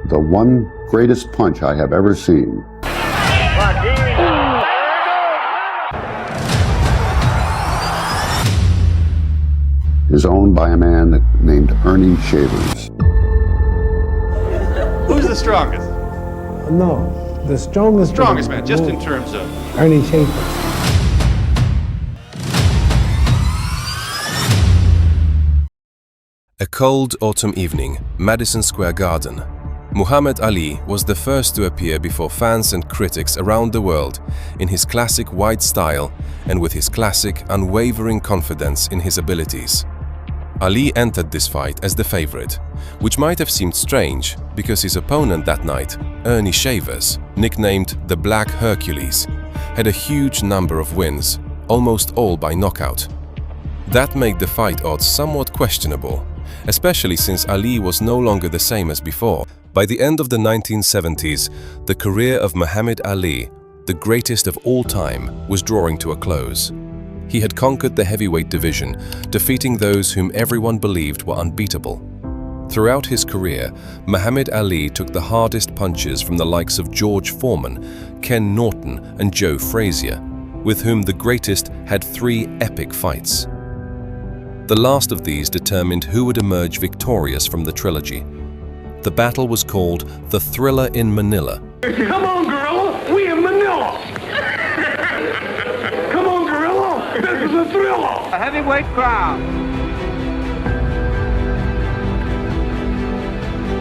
the one greatest punch I have ever seen. Is owned by a man named Ernie Shavers. Who's the strongest? No, the strongest Man, just in terms of... Ernie Shavers. A cold autumn evening, Madison Square Garden. Muhammad Ali was the first to appear before fans and critics around the world in his classic white style and with his classic, unwavering confidence in his abilities. Ali entered this fight as the favorite, which might have seemed strange because his opponent that night, Ernie Shavers, nicknamed the Black Hercules, had a huge number of wins, almost all by knockout. That made the fight odds somewhat questionable, especially since Ali was no longer the same as before. By the end of the 1970s, the career of Muhammad Ali, the greatest of all time, was drawing to a close. He had conquered the heavyweight division, defeating those whom everyone believed were unbeatable. Throughout his career, Muhammad Ali took the hardest punches from the likes of George Foreman, Ken Norton, and Joe Frazier, with whom the greatest had 3 epic fights. The last of these determined who would emerge victorious from the trilogy. The battle was called the Thriller in Manila. Come on, Gorilla, we in Manila. Come on, Gorilla, this is a thriller. A heavyweight crown.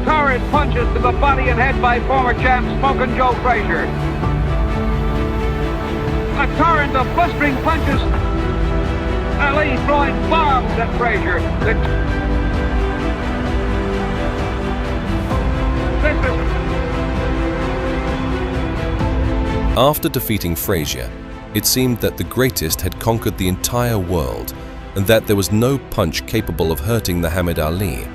Torrid punches to the body and head by former champ Smokin' Joe Frazier. A torrent of blistering punches. Ali throwing bombs at Frazier. After defeating Frazier, it seemed that the greatest had conquered the entire world and that there was no punch capable of hurting Muhammad Ali.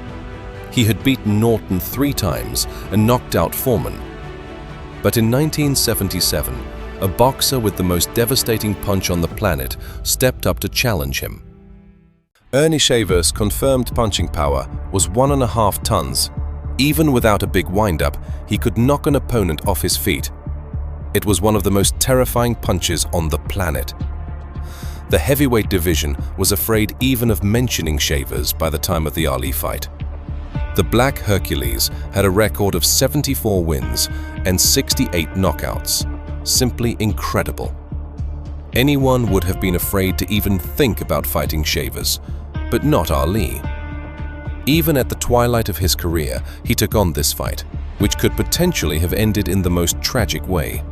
He had beaten Norton 3 times and knocked out Foreman. But in 1977, a boxer with the most devastating punch on the planet stepped up to challenge him. Ernie Shavers' confirmed punching power was 1.5 tons. Even without a big wind-up, he could knock an opponent off his feet. It was one of the most terrifying punches on the planet. The heavyweight division was afraid even of mentioning Shavers by the time of the Ali fight. The Black Hercules had a record of 74 wins and 68 knockouts. Simply incredible. Anyone would have been afraid to even think about fighting Shavers, but not Ali. Even at the twilight of his career, he took on this fight, which could potentially have ended in the most tragic way.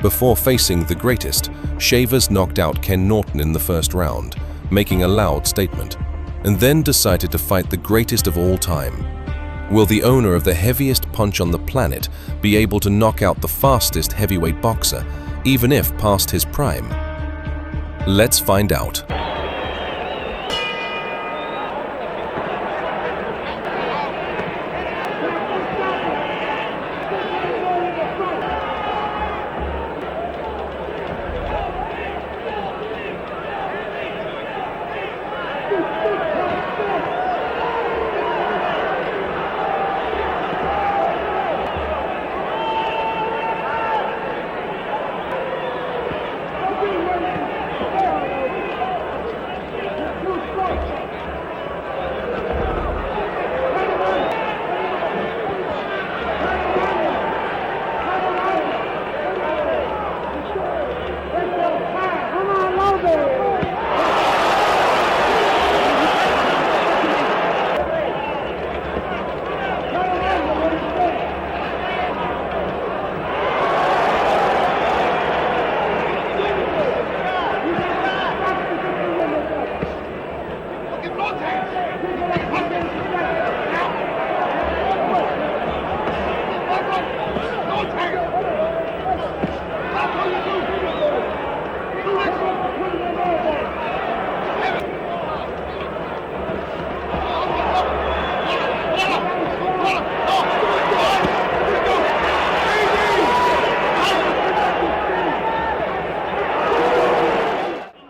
Before facing the greatest, Shavers knocked out Ken Norton in the first round, making a loud statement, and then decided to fight the greatest of all time. Will the owner of the heaviest punch on the planet be able to knock out the fastest heavyweight boxer, even if past his prime? Let's find out.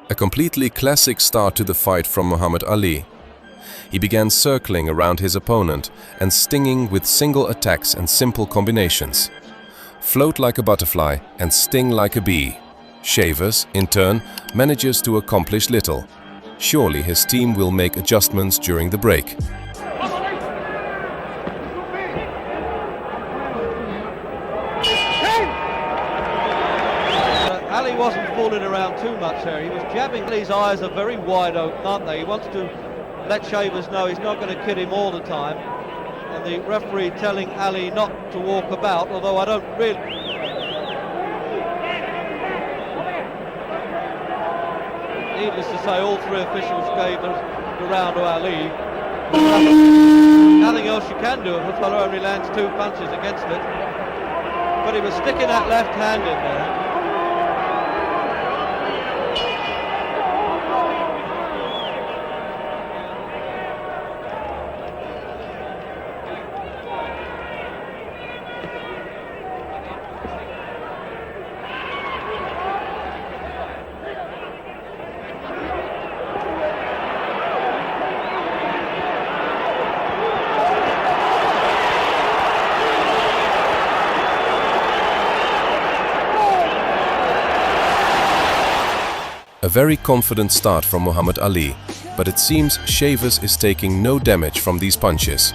A completely classic start to the fight from Muhammad Ali. He began circling around his opponent and stinging with single attacks and simple combinations. Float like a butterfly and sting like a bee. Shavers, in turn, manages to accomplish little. Surely his team will make adjustments during the break. Ali wasn't fooling around too much there. He was jabbing. His eyes are very wide open, aren't they? He wants to let Shavers know he's not going to kid him all the time. And the referee telling Ali not to walk about, although I don't really... Needless to say, all three officials gave the round to Ali. Nothing else you can do if the fellow only lands 2 punches against it. But he was sticking that left hand in there. A very confident start from Muhammad Ali, but it seems Shavers is taking no damage from these punches.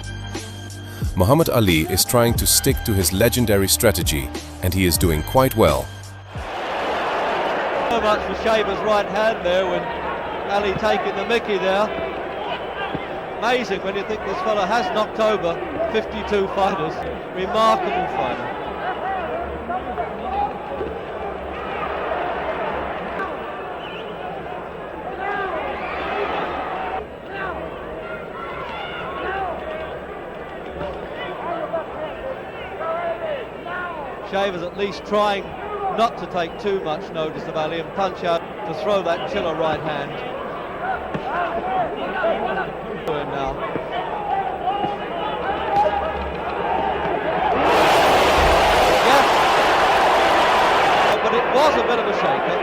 Muhammad Ali is trying to stick to his legendary strategy, and he is doing quite well. So much for Shavers' right hand there when Ali taking the mickey there. Amazing when you think this fella has knocked over 52 fighters. Remarkable fighter. Shavers at least trying not to take too much notice of Ali and punch out to throw that chiller right hand. To him now. Yes, but it was a bit of a shaker.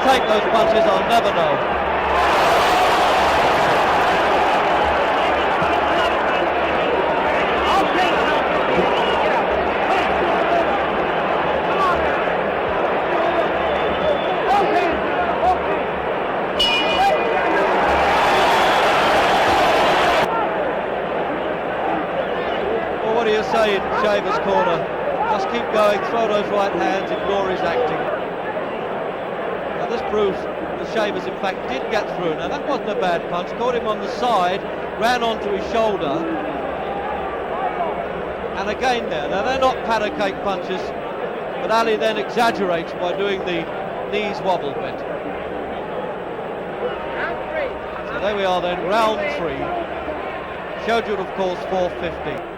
Take those punches, I'll never know. Well, what do you say in Shavers' corner? Just keep going, throw those right hands, ignore his acting. This proves that Shavers in fact did get through. Now that wasn't a bad punch, caught him on the side, ran onto his shoulder, and again there. Now they're not powder cake punches, but Ali then exaggerates by doing the knees wobble bit. So there we are then, round 3. Scheduled of course 4:50.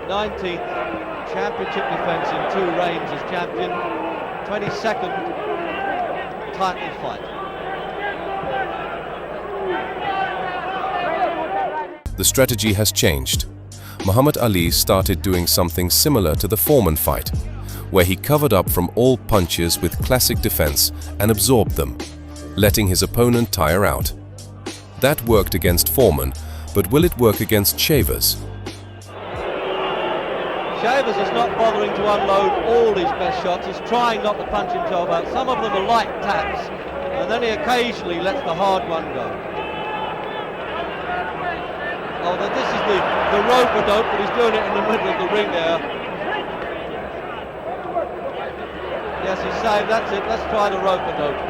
19th championship defence in 2 reigns as champion, 22nd title fight. The strategy has changed. Muhammad Ali started doing something similar to the Foreman fight, where he covered up from all punches with classic defense and absorbed them, letting his opponent tire out. That worked against Foreman, but will it work against Shavers? Shavers is not bothering to unload all his best shots. He's trying not to punch himself out. Some of them are light taps, and then he occasionally lets the hard one go. Oh, this is the rope-a-dope, but he's doing it in the middle of the ring there. Yes, he's saying, that's it, let's try the rope-a-dope.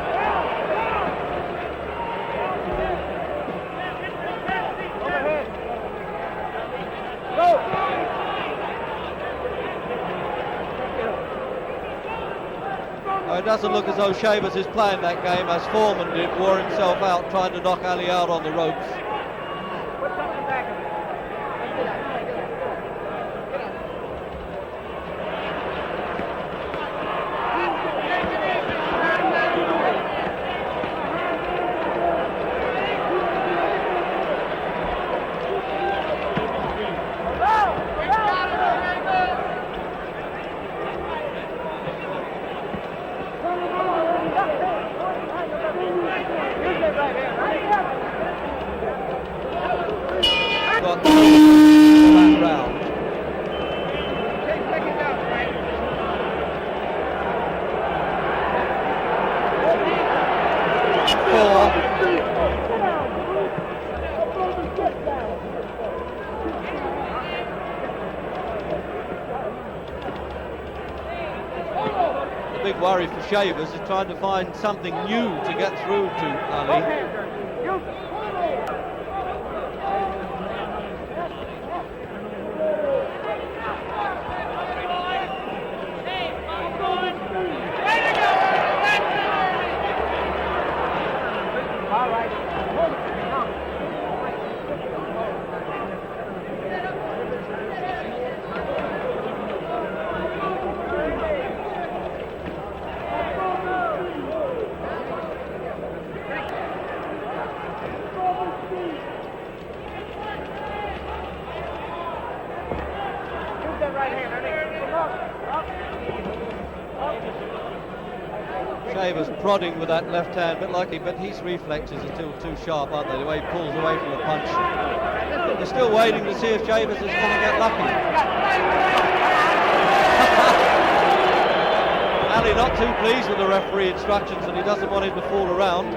doesn't look as though Shavers is playing that game as Foreman did, wore himself out trying to knock Ali out on the ropes. Got that round. The big worry for Shavers is trying to find something new to get through to Ali. Shavers prodding with that left hand, but his reflexes are still too sharp, aren't they? The way he pulls away from the punch. They're still waiting to see if Shavers is going to get lucky. Ali not too pleased with the referee instructions, and he doesn't want him to fall around.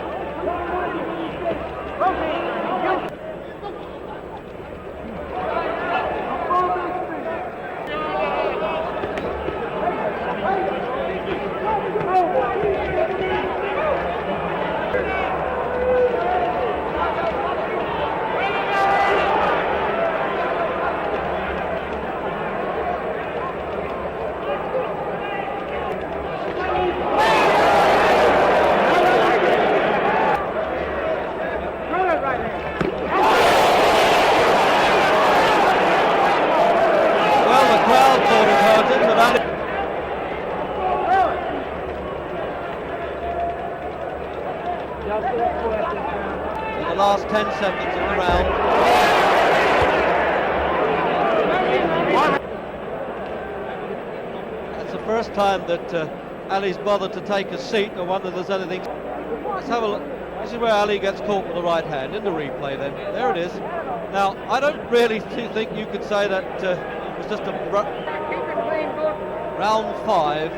The last 10 seconds of the round. That's the first time that Ali's bothered to take a seat. I wonder if there's anything. Let's have a look. This is where Ali gets caught with the right hand in the replay then. There it is. Now, I don't really think you could say that it was just a round 5.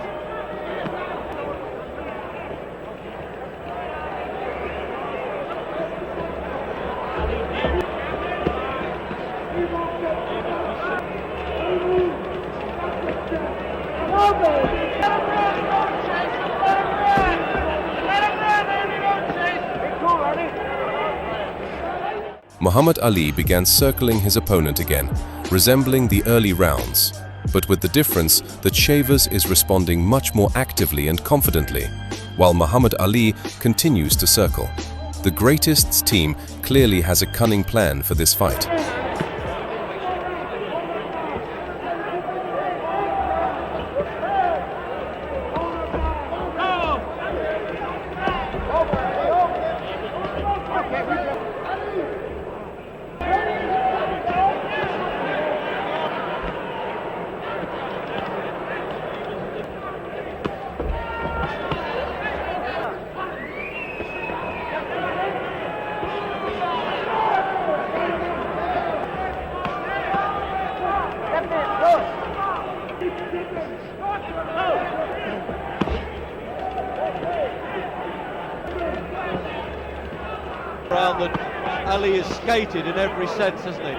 Muhammad Ali began circling his opponent again, resembling the early rounds, but with the difference that Shavers is responding much more actively and confidently, while Muhammad Ali continues to circle. The greatest's team clearly has a cunning plan for this fight. Round that Ali is skated in every sense, isn't he?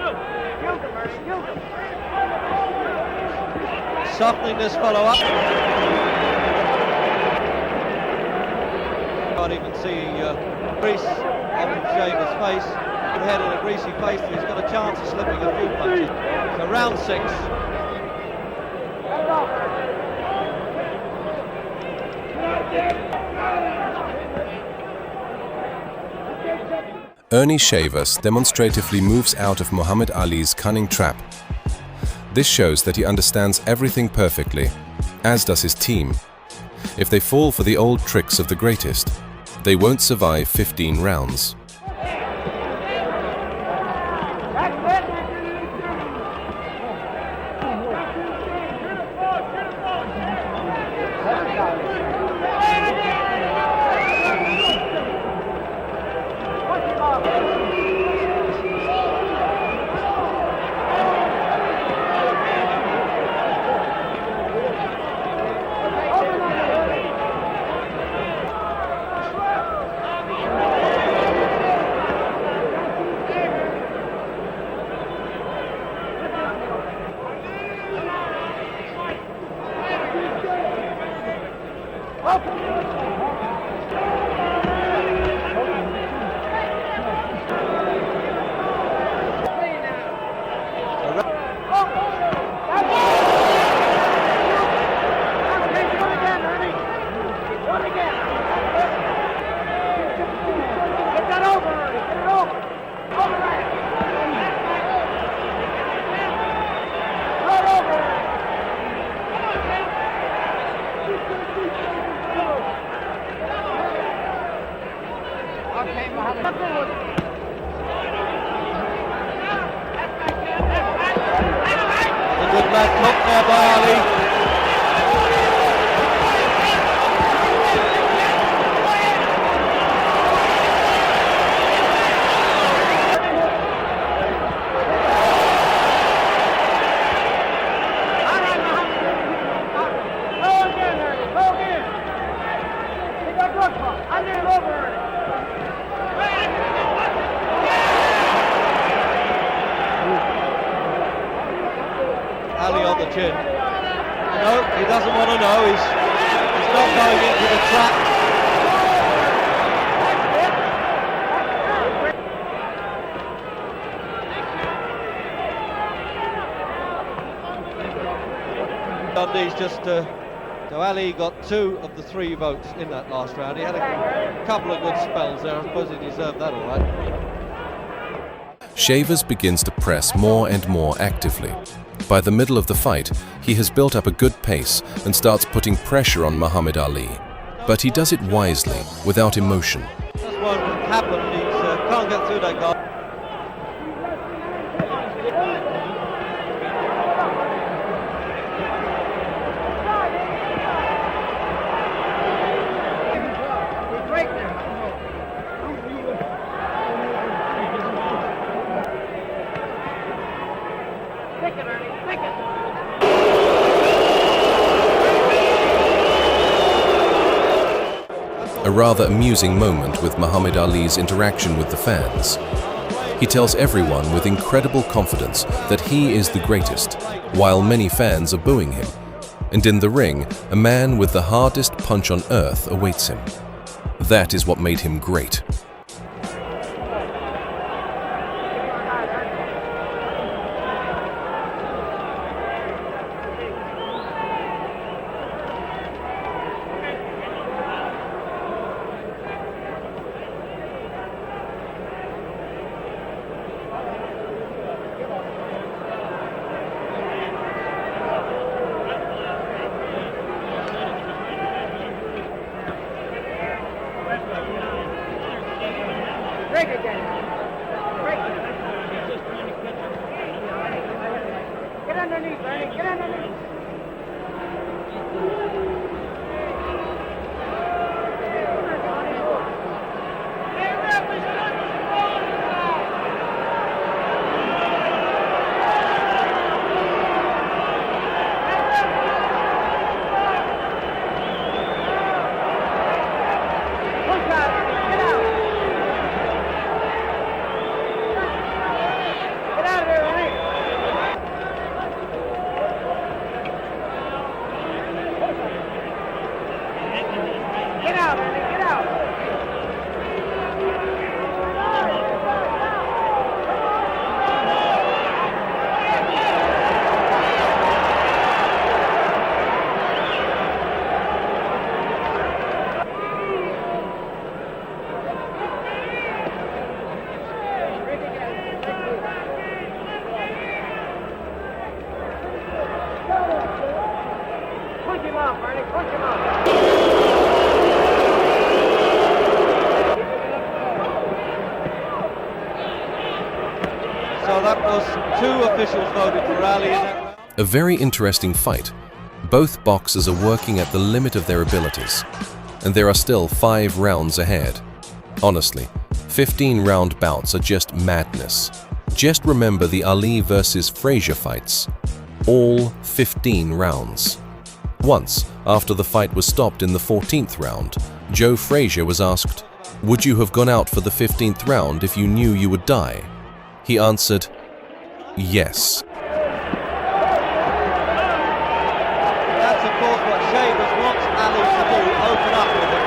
Softening this fellow up. Can't even see grease on Shavers' face. Good head and a greasy face, and he's got a chance of slipping a few punches. So round 6. Ernie Shavers demonstratively moves out of Muhammad Ali's cunning trap. This shows that he understands everything perfectly, as does his team. If they fall for the old tricks of the greatest, they won't survive 15 rounds. A good lad caught there by Ali. Ali on the chin. No, he doesn't want to know. He's not going into the trap. Dundee's just so Ali got 2 of the 3 votes in that last round. He had a couple of good spells there. I suppose he deserved that all right. Shavers begins to press more and more actively. By the middle of the fight, he has built up a good pace and starts putting pressure on Muhammad Ali. But he does it wisely, without emotion. That's what happened. He can't get through that guy. A rather amusing moment with Muhammad Ali's interaction with the fans. He tells everyone with incredible confidence that he is the greatest, while many fans are booing him. And in the ring, a man with the hardest punch on earth awaits him. That is what made him great. Break again. Break. Get underneath, Ernie. Get underneath. that was 2 officials voted for Ali in that round. A very interesting fight. Both boxers are working at the limit of their abilities, and there are still 5 rounds ahead. Honestly, 15-round bouts are just madness. Just remember the Ali versus Frazier fights. All 15 rounds. Once, after the fight was stopped in the 14th round, Joe Frazier was asked, "Would you have gone out for the 15th round if you knew you would die?" He answered, "Yes." That's, of course, what Shavers wants Ali to do, open up with him.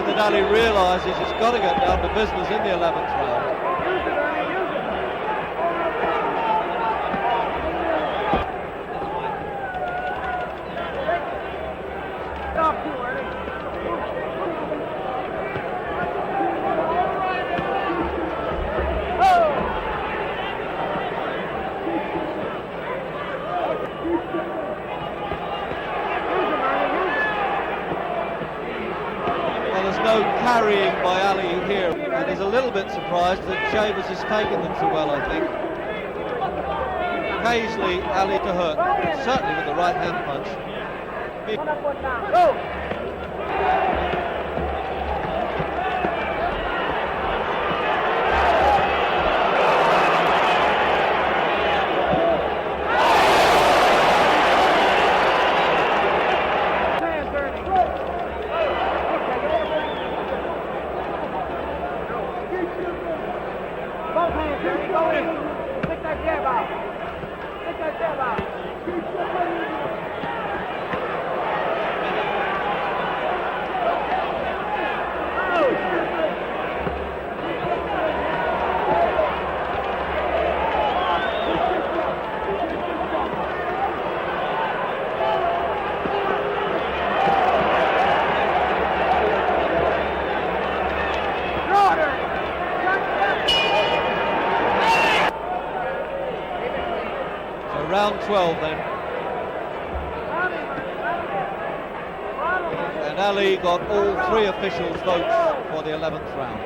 That Ali realises he's got to get down to business in the 11th round. No carrying by Ali here, and he's a little bit surprised that Shavers has taken them so well, I think. Occasionally Ali to hurt, certainly with the right hand punch. Round 12 then. And Ali got all 3 officials' votes for the 11th round.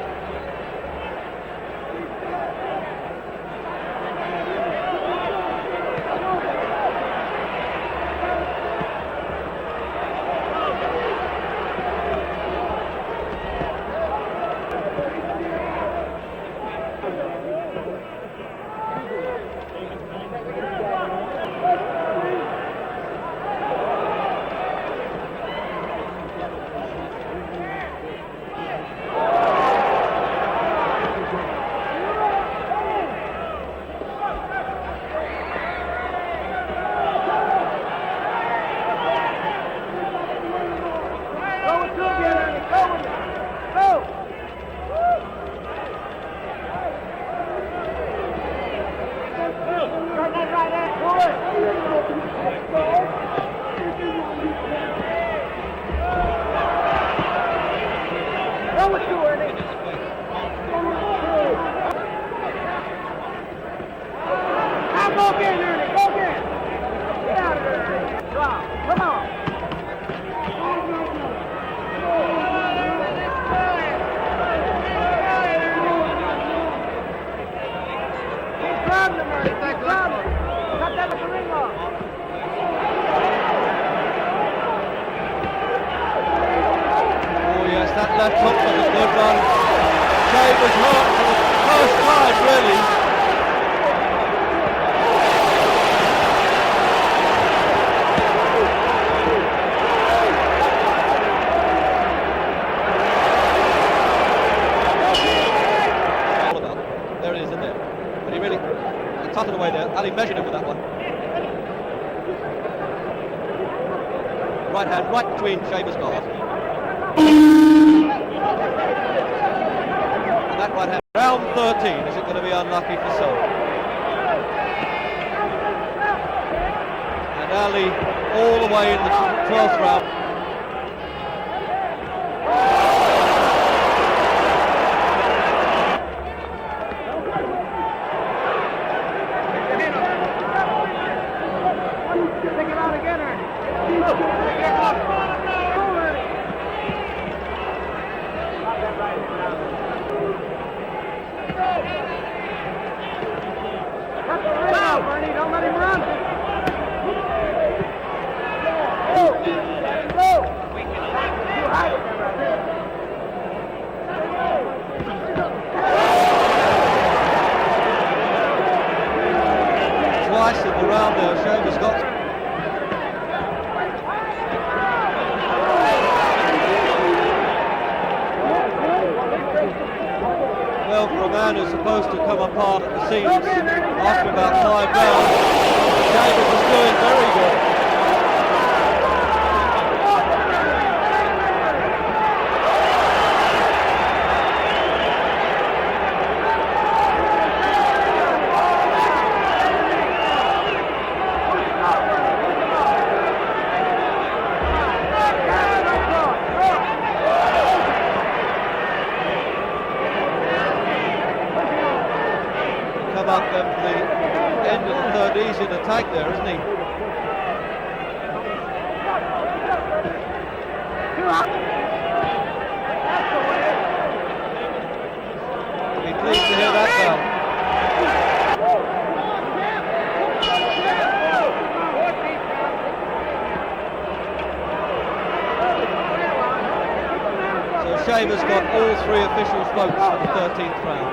left hook was a good one. Shavers hurt for the first time, really. There it is, isn't it? But he really cut it away there. Ali measured him with that one. Right hand, right between Shavers' guard. And that right hand, round 13, is it going to be unlucky for some? And Ali all the way in the 12th round. Ernie, don't let him run. Twice in the round there, Shavers got. Well, for a man who's supposed to come apart at the seams after about 5 rounds, Shavers is doing very good. Come up then for the end of the third. Easy to take there, isn't he? Be pleased to hear that bell. So Shavers got all 3 officials' votes for the 13th round.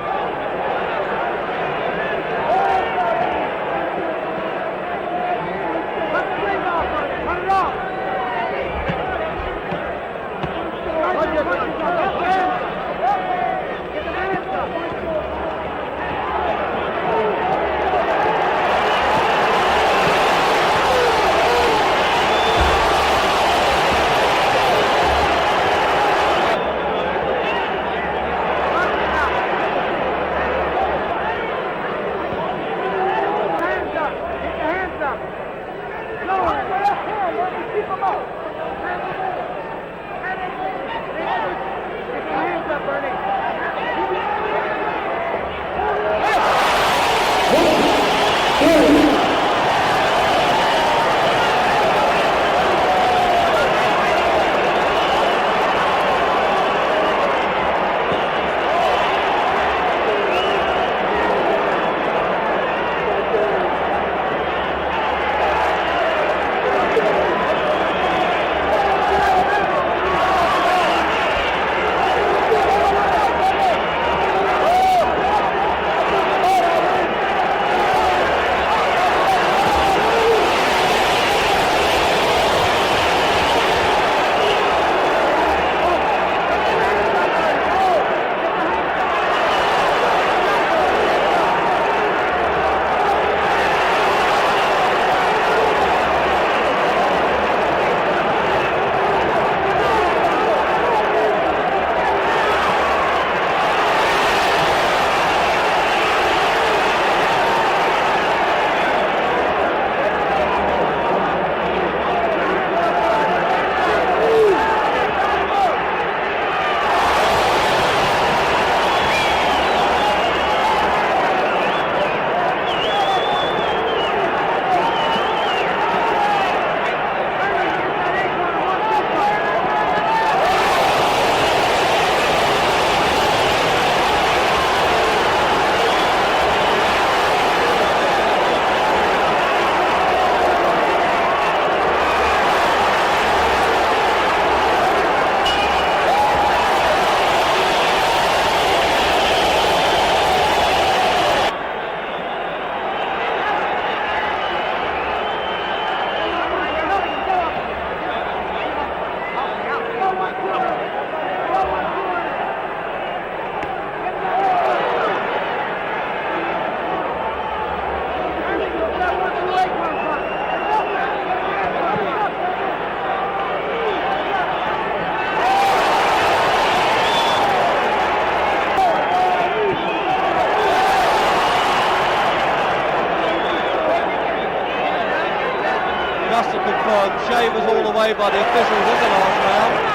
called away by the officials in the last round.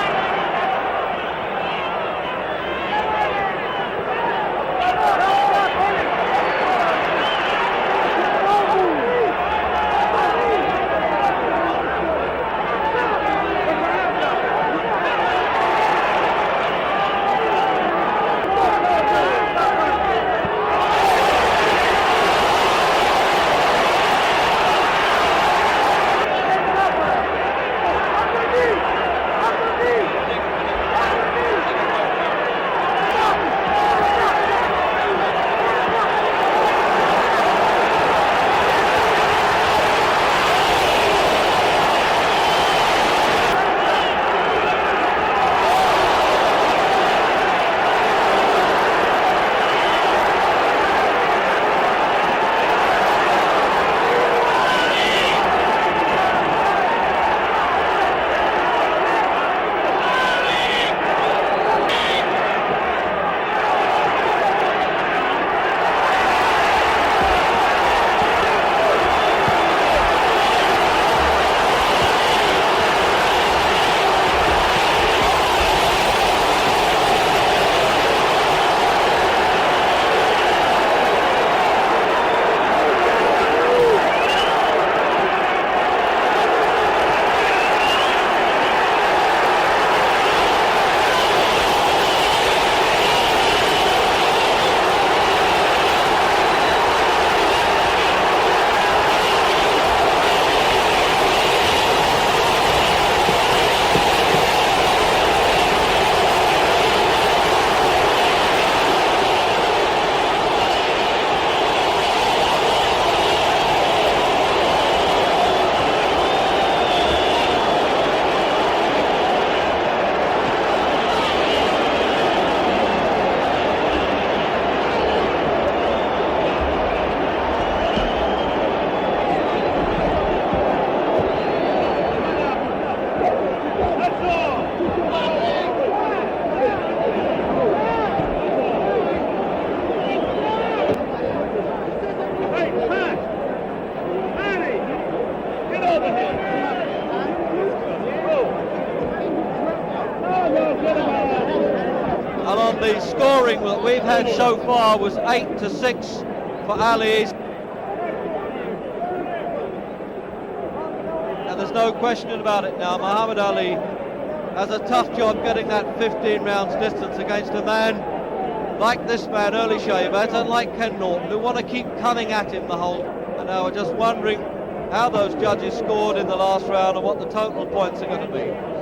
And on the scoring that we've had so far was 8-6 for Ali. And there's no question about it now. Muhammad Ali has a tough job getting that 15 rounds distance against a man like this man, Ernie Shavers, and like Ken Norton, who want to keep coming at him the whole. And now we're just wondering how those judges scored in the last round and what the total points are going to be.